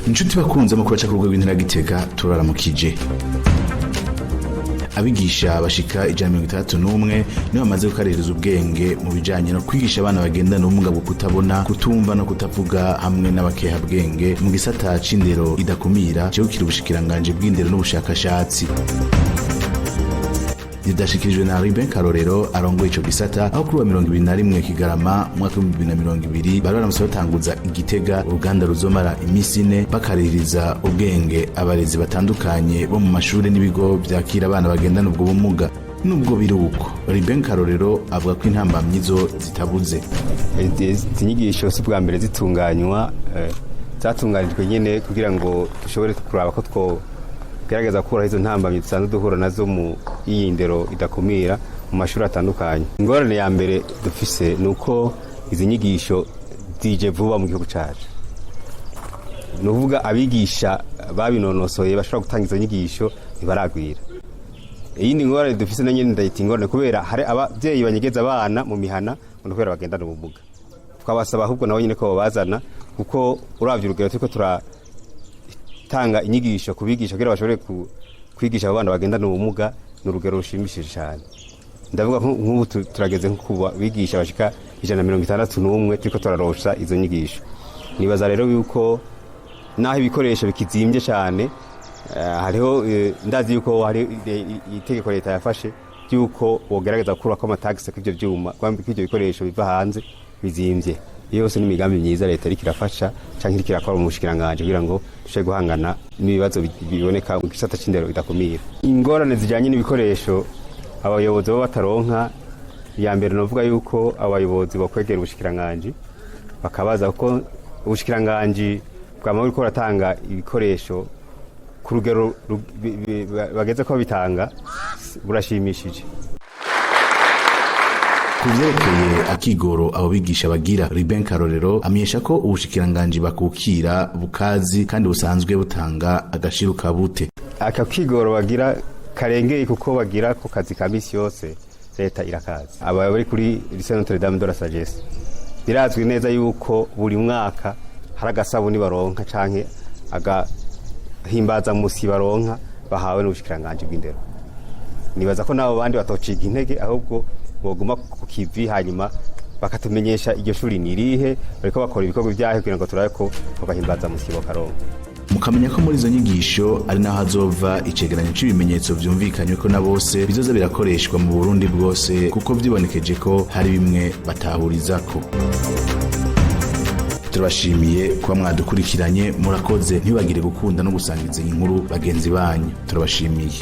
inshuti bakunze amakuru aca ku rwego rw'intara Gitega turaramukije. Abigisha bashika 161 nibo bamaze gukaririza ubwenge mu bijanye no kwigisha abana bagendana ubumuga bwo kutabona, kutumva no kutavuga hamwe n'abakeha bwenge mu gisata c'indero idakumira cyo ubushikiranganje bw'indero n'ubushakashatsi. Idashikirijwe na Ruben Karorero arongoye ico gisata aho kuri wa 21 Kigarama mwaka 2020 baramutse batanguza Igitega uruganda ruzomara imisi 4 bakaririza ubwenge abarezi batandukanye bo mu mashuri n'ibigo byakira abana bagendana ubwo bumuga. Nubwo biruko Ruben Karorero avuga ko intambamyi zo zitabuze. Inyigisho si bwa mbere zitunganywa zatunganijwe nyene kugira ngo dushobore kuraba ko two gerageza kura izo ntambamye dusanzwe duhura nazo mu yindero idakumira mu mashuri atandukanye. Ingorane ya mbere dufise nuko izi nyigisho zije vuba mu gihugu cacu. Nuvuga abigisha babinonosoye bashobora gutanga izo nyigisho ntibaragwira. Iyindi ngorane dufise na nyene ndayita ingorane kubera hari abavyeyi banyegeza abana mu mihana ngo kubera bagendana ubumuga. Twabasaba ahubwo nabo nyene ko babazana kuko uravye urugero turiko tanga inyigisho kubigisha kugira bashobore kwigisha abana bagendana ubumuga n'urugero rushimishije cyane. Ndavuga nk'ubu turageze nko bigisha bashika 161 turiko turarosha izo nyigisho. Nibaza rero yuko naho ibikoresho bikizimbye cyane hariho ndazi yuko hari itegeko leta yafashe yuko bogerageza gukura ko amataxe kw'ivyo byuma kwambi kw'ivyo bikoresho biva hanze bizimbye. Yose n'imigambi myiza leta iriko irafasha canke iriko irakora mu bushikiranganje kugira ngo dushe guhangana n'ibibazo biboneka mu gisata c'indero idakumira. Ingorane zijanye n'ibikoresho abayobozi bo bataronka, ya mbere novuga yuko abayobozi bakwegera ubushikiranganje bakabaza ko ubushikiranganje bwama buriko ratanga ibikoresho ku rugero bageze ko bitanga burashimishije. Kuvyerekeye akigoro abo bigisha bagira, Ruben Karorero amenyesha ko ubushikiranganje bakukira bukazi kandi busanzwe butanga agashiro kabute. Aka kigoro bagira karengeye kuko bagira ko kazi ka misi yose leta irakaza. Aba bari kuri Lycée Notre Dame de la Sagesse birazwi neza yuko buri mwaka hari agasabuni baronka canke agahimbaza musi baronka bahawe n'ubushikiranganje bw'indero. Nibaza ko nabo bandi batociga intege ahubwo boguma ku kivi hanyuma bakatumenyesha iryo shuri nirihe bariko bakora ibikorwa byahe kugira ngo turabe ko bagahimbaza musibo karongo. Mukamenya ko muri izo nyigisho ari naho hazova icegeranyo c'ibimenyetso vyumvikanywe ko na bose bizoza birakoreshwa mu Burundi bwose kuko vyibonekeje ko hari bimwe batahurizako. Turabashimiye kuba mwadukurikiranye, murakoze, ntibagire gukunda no gusangiza inkuru bagenzi banyu. Turabashimiye.